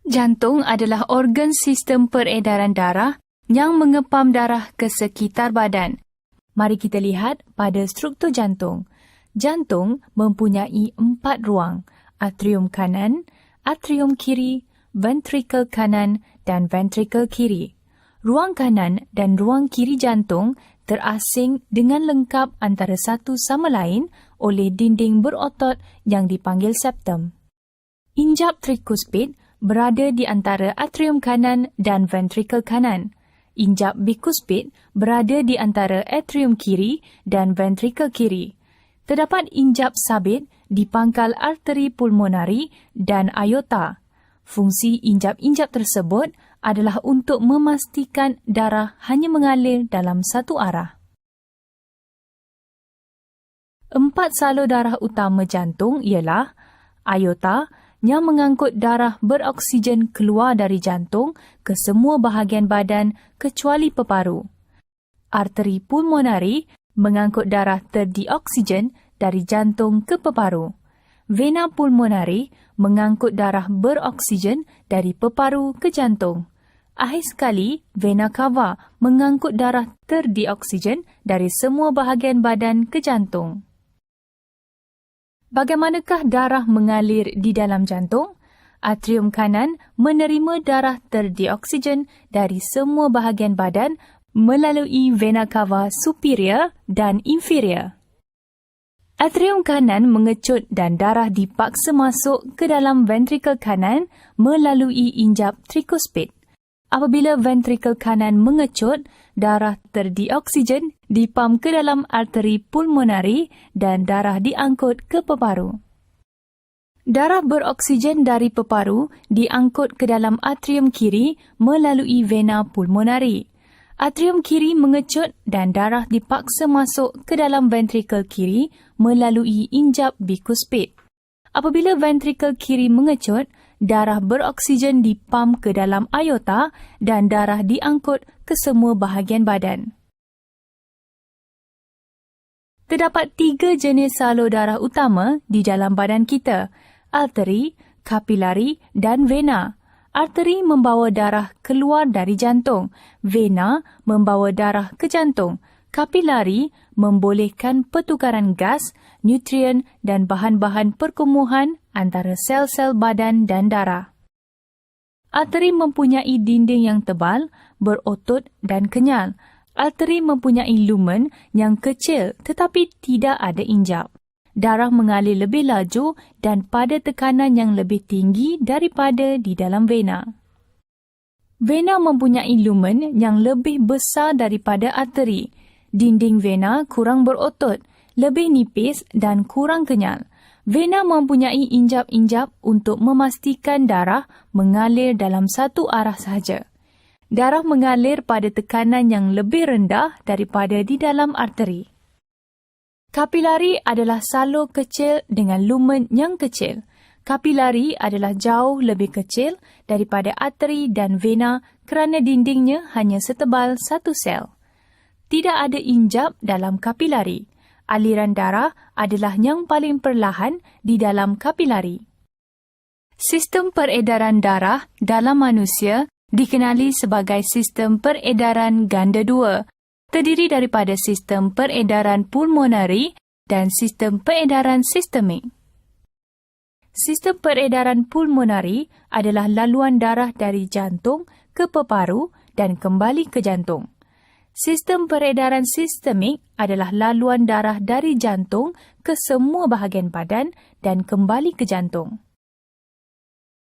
Jantung adalah organ sistem peredaran darah yang mengepam darah ke sekitar badan. Mari kita lihat pada struktur jantung. Jantung mempunyai 4 ruang, atrium kanan, atrium kiri, ventrikel kanan dan ventrikel kiri. Ruang kanan dan ruang kiri jantung terasing dengan lengkap antara satu sama lain oleh dinding berotot yang dipanggil septum. Injap trikuspid berada di antara atrium kanan dan ventrikel kanan. Injap bikuspid berada di antara atrium kiri dan ventrikel kiri. Terdapat injap sabit di pangkal arteri pulmonari dan aorta. Fungsi injap-injap tersebut adalah untuk memastikan darah hanya mengalir dalam satu arah. 4 salur darah utama jantung ialah aorta yang mengangkut darah beroksigen keluar dari jantung ke semua bahagian badan kecuali peparu. Arteri pulmonari mengangkut darah terdioksigen dari jantung ke peparu. Vena pulmonari mengangkut darah beroksigen dari peparu ke jantung. Akhir sekali, vena cava mengangkut darah terdioksigen dari semua bahagian badan ke jantung. Bagaimanakah darah mengalir di dalam jantung? Atrium kanan menerima darah terdioksigen dari semua bahagian badan melalui vena cava superior dan inferior. Atrium kanan mengecut dan darah dipaksa masuk ke dalam ventrikel kanan melalui injap trikuspid. Apabila ventrikel kanan mengecut, darah terdioksigen dipam ke dalam arteri pulmonari dan darah diangkut ke peparu. Darah beroksigen dari peparu diangkut ke dalam atrium kiri melalui vena pulmonari. Atrium kiri mengecut dan darah dipaksa masuk ke dalam ventrikel kiri melalui injap bikuspid. Apabila ventrikel kiri mengecut, darah beroksigen dipam ke dalam aorta dan darah diangkut ke semua bahagian badan. Terdapat 3 jenis salur darah utama di dalam badan kita, arteri, kapilari dan vena. Arteri membawa darah keluar dari jantung. Vena membawa darah ke jantung. Kapilari membolehkan pertukaran gas, nutrien dan bahan-bahan perkumuhan antara sel-sel badan dan darah. Arteri mempunyai dinding yang tebal, berotot dan kenyal. Arteri mempunyai lumen yang kecil tetapi tidak ada injap. Darah mengalir lebih laju dan pada tekanan yang lebih tinggi daripada di dalam vena. Vena mempunyai lumen yang lebih besar daripada arteri. Dinding vena kurang berotot, lebih nipis dan kurang kenyal. Vena mempunyai injap-injap untuk memastikan darah mengalir dalam satu arah sahaja. Darah mengalir pada tekanan yang lebih rendah daripada di dalam arteri. Kapilari adalah salur kecil dengan lumen yang kecil. Kapilari adalah jauh lebih kecil daripada arteri dan vena kerana dindingnya hanya setebal satu sel. Tidak ada injap dalam kapilari. Aliran darah adalah yang paling perlahan di dalam kapilari. Sistem peredaran darah dalam manusia dikenali sebagai sistem peredaran ganda dua, terdiri daripada sistem peredaran pulmonari dan sistem peredaran sistemik. Sistem peredaran pulmonari adalah laluan darah dari jantung ke peparu dan kembali ke jantung. Sistem peredaran sistemik adalah laluan darah dari jantung ke semua bahagian badan dan kembali ke jantung.